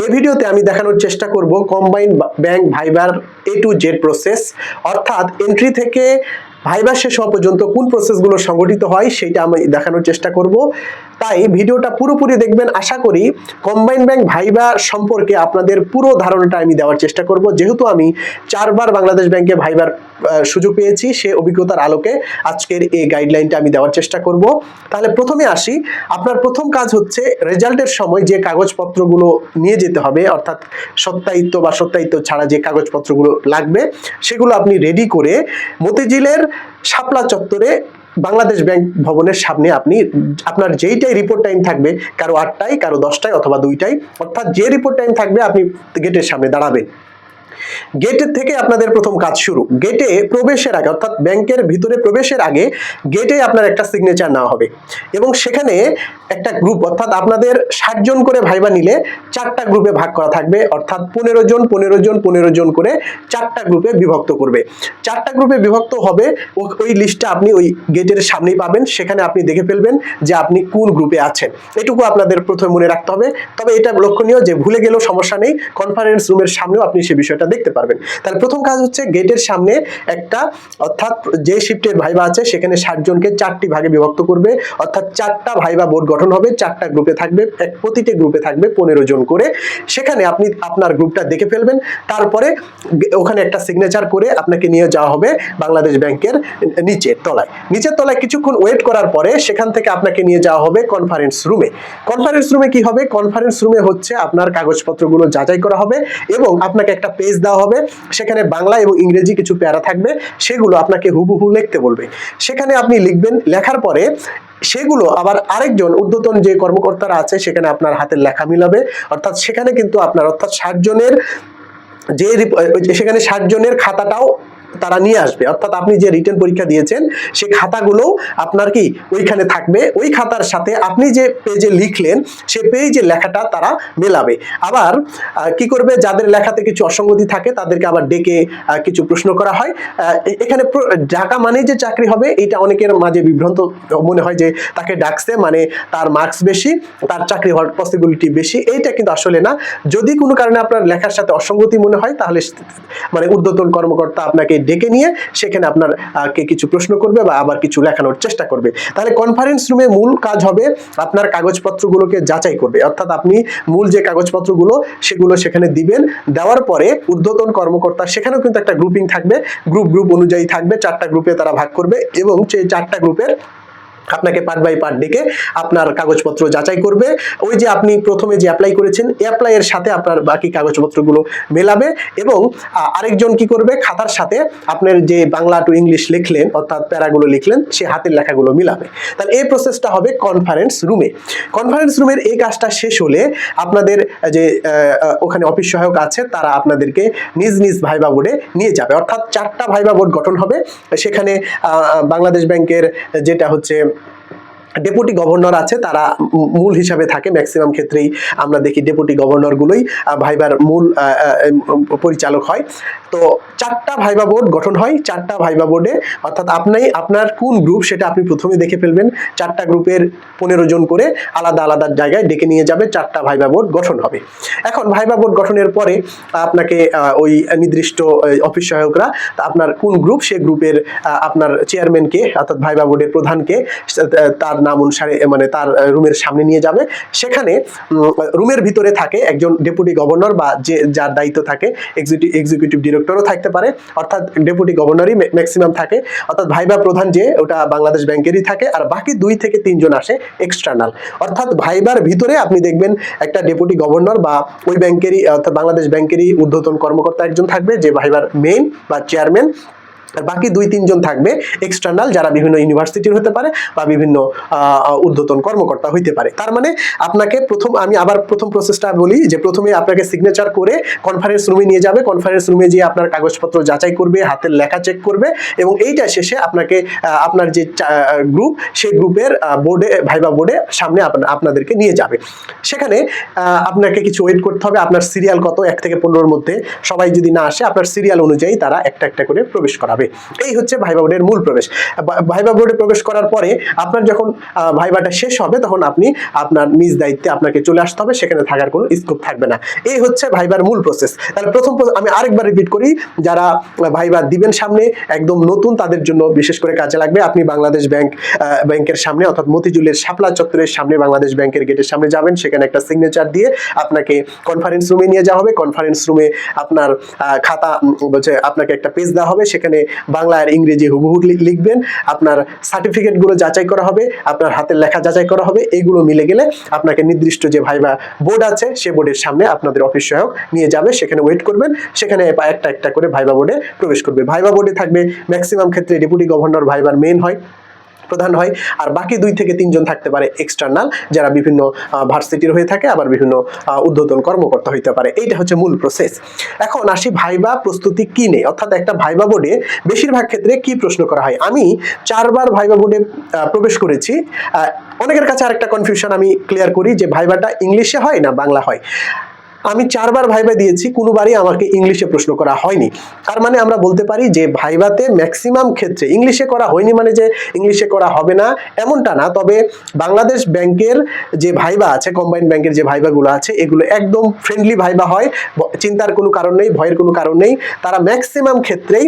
এই ভিডিওতে আমি দেখানোর চেষ্টা করব কম্বাইন্ড ব্যাংক ভাইবার A to Z প্রসেস, অর্থাৎ এন্ট্রি থেকে ভাইবার শেষ হওয়া পর্যন্ত কোন প্রসেসগুলো সংগঠিত হয় সেটা আমি দেখানোর চেষ্টা করব। তাই ভিডিওটা পুরোপুরি দেখবেন। আশা করি কম্বাইন্ড ব্যাংক ভাইবা সম্পর্কে আপনাদের পুরো ধারণাটা আমি দেওয়ার চেষ্টা করব, যেহেতু আমি 4 বার বাংলাদেশ ব্যাংকে ভাইবার সুযোগ পেয়েছি। সে অভিজ্ঞতার আলোকে আজকের এই গাইডলাইনটা আমি দেওয়ার চেষ্টা করব। তাহলে প্রথমে আসি, আপনার প্রথম কাজ হচ্ছে রেজাল্টের সময় যে কাগজপত্রগুলো নিয়ে যেতে হবে, অর্থাৎ সত্যায়িত বা সত্যায়িত ছাড়া যে কাগজপত্রগুলো লাগবে সেগুলো আপনি রেডি করে মতিঝিলের শাপলা চত্বরে বাংলাদেশ ব্যাংক ভবনের সামনে আপনি আপনার যেইটাই রিপোর্ট টাইম থাকবে, কারো 8টায়, কারো 10টায় অথবা 2টায়, অর্থাৎ যে রিপোর্ট টাইম থাকবে আপনি গেটের সামনে দাঁড়াবেন। গেটের থেকে আপনাদের প্রথম কাজ শুরু। গেটে প্রবেশের আগে, অর্থাৎ ব্যাংকের ভিতরে প্রবেশের আগে গেটে আপনার একটা সিগনেচার নেওয়া হবে এবং সেখানে একটা গ্রুপ, অর্থাৎ আপনাদের 60 জন করে ভাইবা নিলে 4টা গ্রুপে ভাগ করা থাকবে, অর্থাৎ 15 জন 15 জন 15 জন করে 4টা গ্রুপে বিভক্ত করবে। 4টা গ্রুপে বিভক্ত হবে, ওই লিস্টটা আপনি ওই গেটের সামনেই পাবেন। সেখানে আপনি দেখে ফেলবেন যে আপনি কোন গ্রুপে আছেন, এটুকু আপনাদের প্রথমে মনে রাখতে হবে। তবে এটা লক্ষণীয় যে ভুলে গেলেও সমস্যা নেই, কনফারেন্স রুমের সামনেও আপনি সেই বিষয়টা দেখতে পারবেন। তাহলে প্রথম কাজ হচ্ছে গেটের সামনে একটা, অর্থাৎ যে শিফটের ভাইবা আছে সেখানে 60 জনকে 4টি ভাগে বিভক্ত করবে, অর্থাৎ 4টা ভাইবা বোর্ড গঠন হবে, 4টা গ্রুপে থাকবে, প্রতিটি গ্রুপে থাকবে 15 জন করে। সেখানে আপনি আপনার গ্রুপটা দেখে ফেলবেন, তারপরে ওখানে একটা সিগনেচার করে আপনাকে নিয়ে যাওয়া হবে বাংলাদেশ ব্যাংকের নিচের তলায় কিছুক্ষণ ওয়েট করার পরে সেখান থেকে আপনাকে নিয়ে যাওয়া হবে কনফারেন্স রুমে। কনফারেন্স রুমে কি হবে? কনফারেন্স রুমে হচ্ছে আপনার কাগজপত্রগুলো যাচাই করা হবে এবং আপনাকে একটা পেজ দেওয়া হবে, সেখানে বাংলা এবং ইংরেজি কিছু প্যারা থাকবে, সেগুলো আপনাকে হুবহু লিখতে বলবে। সেখানে আপনি লিখবেন, লেখার পরে সেগুলো আবার আরেকজন ঊর্ধ্বতন যে কর্মকর্তারা আছে সেখানে আপনার হাতের লেখা মিলাবে, অর্থাৎ সেখানে কিন্তু আপনার, অর্থাৎ 60 জনের সেখানে 60 জনের খাতাটাও তারা নিয়ে আসবে, অর্থাৎ আপনি যে রিটেন পরীক্ষা দিয়েছেন সেই খাতাগুলো আপনার কি ওইখানে থাকবে। ওই খাতার সাথে আপনি যে পেজে লিখলেন সেই পেজের লেখাটা তারা মেলাবে। আবার কি করবে, যাদের লেখাতে কিছু অসঙ্গতি থাকে তাদেরকে আবার ডেকে কিছু প্রশ্ন করা হয়। এখানে ডাকা মানে যে চাকরি হবে এটা অনেকের মাঝে বিভ্রান্ত মনে হয়, যে তাকে ডাকছে মানে তার মার্কস বেশি, তার চাকরি হওয়ার পসিবিলিটি বেশি। এইটা কিন্তু আসলে না। যদি কোনো কারণে আপনার লেখার সাথে অসঙ্গতি মনে হয় তাহলে মানে ঊর্ধ্বতন কর্মকর্তা আপনাকে ডেকে নিয়ে সেখানে আপনার কে কিছু প্রশ্ন করবে বা আবার কিছু লেখানোর চেষ্টা করবে। তাহলে কনফারেন্স রুমে মূল কাজ হবে আপনার কাগজপত্রগুলোকে যাচাই করবে, অর্থাৎ আপনি মূল যে কাগজপত্রগুলো সেগুলো সেখানে দিবেন। দেওয়ার পরে ঊর্ধ্বতন কর্মকর্তা, সেখানেও কিন্তু একটা গ্রুপিং থাকবে, গ্রুপ অনুযায়ী থাকবে, 4টা গ্রুপে তারা ভাগ করবে এবং সেই 4টা গ্রুপের আপনাকে পার্ট বাই পার্ট ডেকে আপনার কাগজপত্র যাচাই করবে। ওই যে আপনি প্রথমে যে অ্যাপ্লাই করেছেন অ্যাপ্লাইয়ের সাথে আপনার বাকি কাগজপত্রগুলো মেলাবে এবং আরেকজন কি করবে, খাতার সাথে আপনার যে বাংলা টু ইংলিশ লিখলেন, অর্থাৎ প্যারাগুলো লিখলেন, সে হাতের লেখাগুলো মিলাবে। তাহলে এই প্রসেসটা হবে কনফারেন্স রুমে। কনফারেন্স রুমের এই কাজটা শেষ হলে আপনাদের যে ওখানে অফিস সহায়ক আছে তারা আপনাদেরকে নিজ নিজ ভাইবা বোর্ডে নিয়ে যাবে, অর্থাৎ 4টা ভাইবা বোর্ড গঠন হবে। সেখানে বাংলাদেশ ব্যাংকের যেটা হচ্ছে ডেপুটি গভর্নর আছে, তারা মূল হিসাবে থাকে। ম্যাক্সিমাম ক্ষেত্রেই আমরা দেখি ডেপুটি গভর্নরগুলোই ভাইবার মূল পরিচালক হয়। তো 4টা ভাইবা বোর্ড গঠন হয়। 4টা ভাইবা বোর্ডে, অর্থাৎ আপনার কোন গ্রুপ সেটা আপনি প্রথমে দেখে ফেলবেন। 4টা গ্রুপের 15 জন করে আলাদা আলাদা জায়গায় ডেকে নিয়ে যাবে, 4টা ভাইবা বোর্ড গঠন হবে। এখন ভাইবা বোর্ড গঠনের পরে আপনাকে ওই নির্দিষ্ট অফিস সহায়করা আপনার কোন গ্রুপ, সেই গ্রুপের আপনার চেয়ারম্যানকে, অর্থাৎ ভাইবা বোর্ডের প্রধানকে তার নাম অনুসারে মানে তার রুমের সামনে নিয়ে যাবে। সেখানে রুমের ভিতরে থাকে একজন ডেপুটি গভর্নর বা যার দায়িত্ব থাকে, এক্সিকিউটিভ ডিরেক্টরও থাকতে পারে, অর্থাৎ ডেপুটি গভর্নরই ম্যাক্সিমাম থাকে, অর্থাৎ ভাইবা প্রধান যে ওটা বাংলাদেশ ব্যাংকেরই থাকে, আর বাকি 2 থেকে 3 জন আসে এক্সটার্নাল। অর্থাৎ ভাইবার ভিতরে আপনি দেখবেন একটা ডেপুটি গভর্নর বা ওই ব্যাংকেরই, অর্থাৎ বাংলাদেশ ব্যাংকেরই ঊর্ধ্বতন কর্মকর্তা একজন থাকবে যে ভাইবার মেইন বা চেয়ারম্যান, আর বাকি 2-3 জন থাকবে এক্সটার্নাল, যারা বিভিন্ন ইউনিভার্সিটির হতে পারে বা বিভিন্ন ঊর্ধ্বতন কর্মকর্তা হইতে পারে। তার মানে আপনাকে আমি আবার প্রথম প্রসেসটা বলি, যে প্রথমে আপনাকে সিগনেচার করে কনফারেন্স রুমে নিয়ে যাবে। কনফারেন্স রুমে গিয়ে আপনার কাগজপত্র যাচাই করবে, হাতের লেখা চেক করবে এবং এইটা শেষে আপনাকে আপনার যে গ্রুপ, সেই গ্রুপের ভাইবা বোর্ডে সামনে আপনাদেরকে নিয়ে যাবে। সেখানে আপনাকে কিছু ওয়েট করতে হবে। আপনার সিরিয়াল কত, 1 থেকে 15-র মধ্যে সবাই যদি না আসে আপনার সিরিয়াল অনুযায়ী তারা একটা একটা করে প্রবেশ করাবে। হবে। এই হচ্ছে ভাইবা বোর্ডের মূল প্রবেশ। ভাইবা বোর্ডে প্রবেশ করার পরে আপনার যখন ভাইবাটা শেষ হবে তখন আপনি আপনার নিজ দায়িত্বে আপনাকে চলে আসতে হবে, সেখানে থাকার কোনো স্কোপ থাকবে না। এই হচ্ছে ভাইবার মূল প্রসেস। তাহলে আমি আরেকবার রিপিট করি, যারা ভাইবা দিবেন সামনে একদম নতুন তাদের জন্য বিশেষ করে কাজে লাগবে। আপনি বাংলাদেশ ব্যাংকের সামনে অর্থাৎ মতিঝিলের শাপলা চত্বরের সামনে বাংলাদেশ ব্যাংকের গেটের সামনে যাবেন, সেখানে একটা সিগনেচার দিয়ে আপনাকে কনফারেন্স রুমে নিয়ে যাওয়া হবে। কনফারেন্স রুমে আপনার খাতা বলছে আপনাকে একটা পেজ দেওয়া হবে, সেখানে বাংলা আর ইংরেজি হুবহু লিখবেন। আপনার সার্টিফিকেটগুলো যাচাই করা হবে, আপনার হাতের লেখা যাচাই করা হবে। এগুলো মিলে গেলে আপনাকে নির্দিষ্ট যে ভাইবা বোর্ড আছে সে বোর্ডের সামনে আপনাদের অফিস সহায়ক নিয়ে যাবে, সেখানে ওয়েট করবেন। সেখানে একটা একটা করে ভাইবা বোর্ডে প্রবেশ করবে। ভাইবা বোর্ডে থাকবে ম্যাক্সিমাম ক্ষেত্রে ডেপুটি গভর্নর ভাইবার মেইন হয়, প্রধান হয়, আর বাকি 2 থেকে 3 জন থাকতে পারে এক্সটার্নাল, যারা বিভিন্ন ভার্সিটির হয়ে থাকে, আবার বিভিন্ন ঊর্ধ্বতন কর্মকর্তা হইতে পারে। এইটা হচ্ছে মূল প্রসেস। এখন আসি ভাইবা প্রস্তুতি কি নেই, অর্থাৎ একটা ভাইবা বোর্ডে বেশিরভাগ ক্ষেত্রে কি প্রশ্ন করা হয়। আমি 4 বার ভাইবা বোর্ডে প্রবেশ করেছি। অনেকের কাছে আরেকটা কনফিউশন আমি ক্লিয়ার করি যে ভাইবাটা ইংলিশে হয় না বাংলা হয়। আমি 4 বার ভাইবা দিয়েছি, কোনোবারই আমাকে ইংলিশে প্রশ্ন করা হয়নি। তার মানে আমরা বলতে পারি যে ভাইবাতে ম্যাক্সিমাম ক্ষেত্রে ইংলিশে করা হয়নি, মানে যে ইংলিশে করা হবে না এমনটা না। তবে বাংলাদেশ ব্যাংকের যে ভাইবা আছে, কম্বাইন্ড ব্যাংকের যে ভাইবাগুলো আছে, এগুলো একদম ফ্রেন্ডলি ভাইবা হয়, চিন্তার কোনো কারণ নেই, ভয়ের কোনো কারণ নেই। তারা ম্যাক্সিমাম ক্ষেত্রেই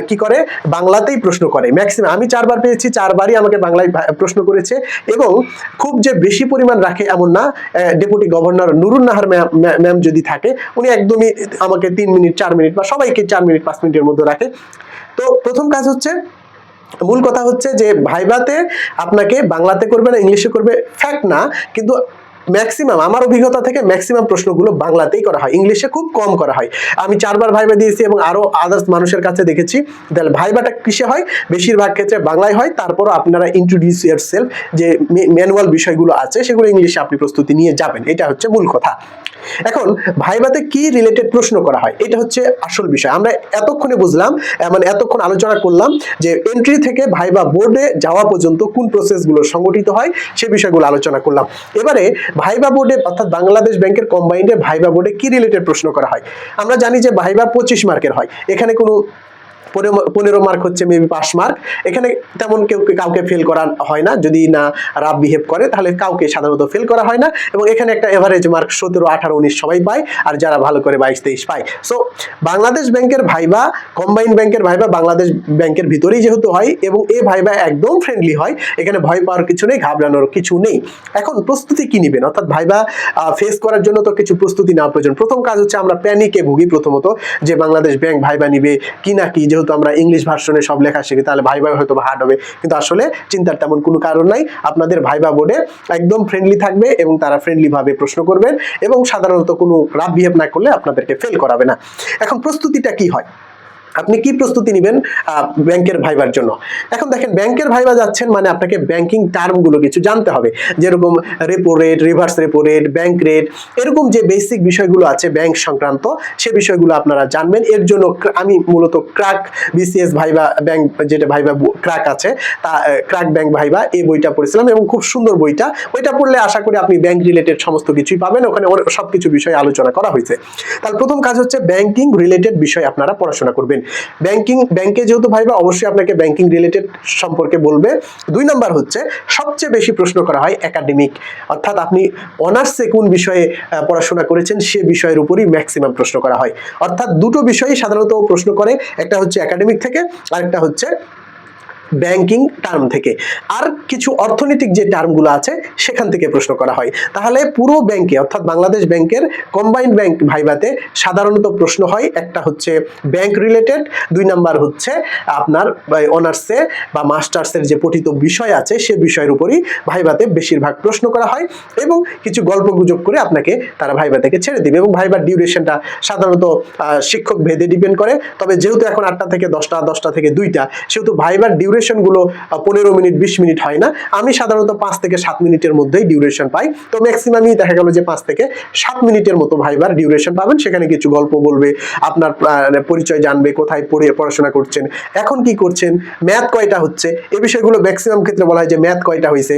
কি করে, বাংলাতেই প্রশ্ন করে। ম্যাক্সিমাম আমি 4 বার পেয়েছি, 4 বারই আমাকে বাংলায় প্রশ্ন করেছে, এবং খুব যে বেশি পরিমাণ রাখে এমন না। Deputy governor Nurun Nahar ma'am যদি থাকে, উনি একদমই আমাকে 3 মিনিট 4 মিনিট বা সবাইকে 4 মিনিট 5 মিনিটের মধ্যে রাখে। তো প্রথম কাজ হচ্ছে, মূল কথা হচ্ছে যে ভাইবাতে আপনাকে বাংলাতে করবে না ইংলিশে করবে ফ্যাক্ট না, কিন্তু ম্যাক্সিমাম আমার অভিজ্ঞতা থেকে ম্যাক্সিমাম প্রশ্নগুলো বাংলাতেই করা হয়, ইংলিশে খুব কম করা হয়। আমি 4 বার ভাইবা দিয়েছি এবং আরো আদার্স মানুষের কাছে দেখেছি। তাহলে ভাইবাটা কিসে হয়, বেশিরভাগ ক্ষেত্রে বাংলায় হয়। তারপরও আপনারা ইন্ট্রোডিউস ইয়ারসেলফ, যে ম্যানুয়াল বিষয়গুলো আছে সেগুলো ইংলিশে আপনি প্রস্তুতি নিয়ে যাবেন, এটা হচ্ছে মূল কথা। এখন ভাইবাতে কি রিলেটেড প্রশ্ন করা হয়, এটা হচ্ছে আসল বিষয়। আমরা এতক্ষণে বুঝলাম, মানে এতক্ষণ আলোচনা করলাম যে এন্ট্রি থেকে ভাইবা বোর্ডে যাওয়া পর্যন্ত কোন প্রসেসগুলো সংগঠিত হয় সে বিষয়গুলো আলোচনা করলাম। এবারে ভাইবা বোর্ডে অর্থাৎ বাংলাদেশ ব্যাংকের কম্বাইন্ডে ভাইবা বোর্ডে কি রিলেটেড প্রশ্ন করা হয়। আমরা জানি যে ভাইবা 25 মার্কের হয়, এখানে কোনো 15 মার্ক হচ্ছে মেবি পাস মার্ক। এখানে তেমন কাউকে ফেল করা হয় না, যদি না রাফ বিহেভ করে তাহলে কাউকে সাধারণত ফেল করা হয় না। এবং এখানে একটা এভারেজ মার্ক 17, 18, 19 সবাই পায়, আর যারা ভালো করে 22, 23 পায়। সো বাংলাদেশ ব্যাংকের ভাইবা, কম্বাইন্ড ব্যাংকের ভাইবা বাংলাদেশ ব্যাংকের ভিতরেই যেহেতু হয়, এবং এই ভাইবা একদম ফ্রেন্ডলি হয়, এখানে ভয় পাওয়ার কিছু নেই, ঘাবড়ানোর কিছু নেই। এখন প্রস্তুতি কি নেবেন, অর্থাৎ ভাইবা ফেস করার জন্য তো কিছু প্রস্তুতি নেওয়া প্রয়োজন। প্রথম কাজ হচ্ছে আমরা প্যানিকে ভুগি প্রথমত, যে বাংলাদেশ ব্যাংক ভাইবা নিবে কি না কি, যেহেতু আমরা ইংলিশ ভার্সনে সব লেখা শিখি তাহলে ভাইবা হয়তো হার্ড হবে, কিন্তু আসলে চিন্তার তেমন কোনো কারণ নাই। আপনাদের ভাইবা বোর্ডে একদম ফ্রেন্ডলি থাকবে এবং তারা ফ্রেন্ডলি ভাবে প্রশ্ন করবেন, এবং সাধারণত কোনো রাফ বিহেভ না করলে আপনাদেরকে ফেল করাবে না। এখন প্রস্তুতিটা কি হয়, আপনি কি প্রস্তুতি নেবেন ব্যাংকের ভাইবার জন্য। এখন দেখেন, ব্যাংকের ভাইবা যাচ্ছেন মানে আপনাকে ব্যাংকিং টার্মগুলো কিছু জানতে হবে, যেরকম repo rate, reverse repo rate, bank rate, এরকম যে বেসিক বিষয়গুলো আছে ব্যাংক সংক্রান্ত, সে বিষয়গুলো আপনারা জানবেন। এর জন্য আমি মূলত ক্র্যাক বিসিএস ভাইবা ব্যাংক, যেটা ভাইবা ক্র্যাক আছে, তা ক্র্যাক ব্যাংক ভাইবা, এই বইটা পড়েছিলাম এবং খুব সুন্দর বইটা। ওইটা পড়লে আশা করি আপনি ব্যাংক রিলেটেড সমস্ত কিছুই পাবেন, ওখানে সবকিছু বিষয়ে আলোচনা করা হয়েছে। তাহলে প্রথম কাজ হচ্ছে ব্যাংকিং রিলেটেড বিষয় আপনারা পড়াশোনা করবেন। ব্যাংকে যেহেতু ভাইবা, অবশ্যই আপনাকে ব্যাংকিং রিলেটেড সম্পর্কে বলবে। 2 নাম্বার হচ্ছে সবচেয়ে বেশি প্রশ্ন করা হয় একাডেমিক, অর্থাৎ আপনি অনার্সে কোন বিষয়ে পড়াশোনা করেছেন সে বিষয়ের উপরই ম্যাক্সিমাম প্রশ্ন করা হয়। অর্থাৎ দুটো বিষয়ই সাধারণত প্রশ্ন করে, একটা হচ্ছে একাডেমিক থেকে, আরেকটা হচ্ছে ব্যাংকিং টার্ম থেকে, আর কিছু অর্থনৈতিক যে টার্মগুলো আছে সেখান থেকে প্রশ্ন করা হয়। তাহলে পুরো ব্যাংকে অর্থাৎ বাংলাদেশ ব্যাংকের কম্বাইন্ড ব্যাংক ভাইবাতে সাধারণত প্রশ্ন হয়, একটা হচ্ছে ব্যাংক রিলেটেড, 2 নাম্বার হচ্ছে আপনার অনার্সে বা মাস্টার্সের যে পঠিত বিষয় আছে সে বিষয়ের উপরই ভাইবাতে বেশিরভাগ প্রশ্ন করা হয়, এবং কিছু গল্প গুজব করে আপনাকে তারা ভাইবা থেকে ছেড়ে দিবে। এবং ভাইবার ডিউরেশনটা সাধারণত শিক্ষক ভেদে ডিপেন্ড করে, তবে যেহেতু এখন 8টা থেকে 10টা, 10টা থেকে 2টা, সেহেতু ভাইবার ডিউরেশন ডিউরেশন গুলো 15 মিনিট 20 মিনিট হয় না। আমি সাধারণত 5 থেকে 7 মিনিটের মধ্যেই ডিউরেশন পাই। তো ম্যাক্সিমামই দেখা গেল যে 5 থেকে 7 মিনিটের মতো ভাইবার ডিউরেশন পাবেন। সেখানে কিছু গল্প বলবে, আপনার পরিচয় জানবে, কোথায় পড়াশোনা করছেন, এখন কি করছেন, ম্যাথ কয়টা হচ্ছে, এই বিষয়গুলো ম্যাক্সিমাম ক্ষেত্রে বলা হয় যে ম্যাথ কয়টা হয়েছে,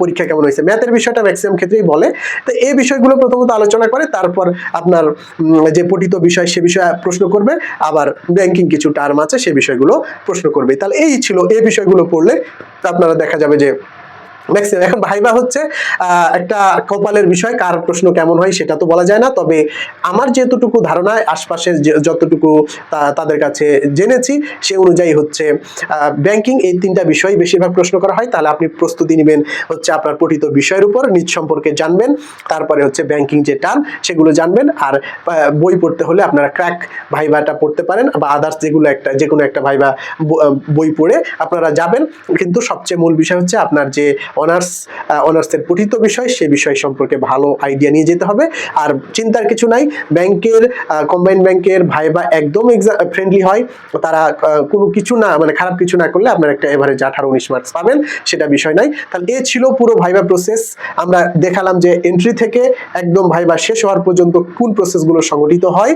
পরীক্ষা কেমন হয়েছে, ম্যাথের বিষয়টা ম্যাক্সিমাম ক্ষেত্রেই বলে। তো এই বিষয়গুলো প্রথমত আলোচনা করে, তারপর আপনার যে পঠিত বিষয় সে বিষয়ে প্রশ্ন করবে, আবার ব্যাংকিং কিছু টার্ম আছে সে বিষয়গুলো প্রশ্ন করবে। তাহলে এই ছিল, এই বিষয়গুলো পড়লে আপনারা দেখা যাবে যে ম্যাক্সিমাম। এখন ভাইবা হচ্ছে একটা কপালের বিষয়, কার প্রশ্ন কেমন হয় সেটা তো বলা যায় না। তবে আমার যেতটুকু ধারণা, আশপাশে যতটুকু তাদের কাছে জেনেছি, সে অনুযায়ী হচ্ছে ব্যাংকিং এই 3টা বিষয় বেশিরভাগ প্রশ্ন করা হয়। তাহলে আপনি প্রস্তুতি নেবেন হচ্ছে আপনার পঠিত বিষয়ের উপর, নিজ সম্পর্কে জানবেন, তারপরে হচ্ছে ব্যাংকিং যে টার্ম সেগুলো জানবেন। আর বই পড়তে হলে আপনারা ক্র্যাক ভাইবাটা পড়তে পারেন, বা আদার্স যে কোনো একটা ভাইবা বই পড়ে আপনারা যাবেন। কিন্তু সবচেয়ে মূল বিষয় হচ্ছে আপনার যে অনার্সের পঠিত বিষয়, সে বিষয় সম্পর্কে ভালো আইডিয়া নিয়ে যেতে হবে। আর চিন্তার কিছু নাই, ব্যাংকের কম্বাইন ব্যাংকের ভাইবা একদম ফ্রেন্ডলি হয়। তারা কোনো কিছু না, মানে খারাপ কিছু না করলে আপনার একটা এভারেজ 18-19 মার্কস পাবেন, সেটা বিষয় নাই। তাহলে এ ছিল পুরো ভাইবা প্রসেস। আমরা দেখালাম যে এন্ট্রি থেকে একদম ভাইবা শেষ হওয়ার পর্যন্ত কোন প্রসেসগুলো সংগঠিত হয়।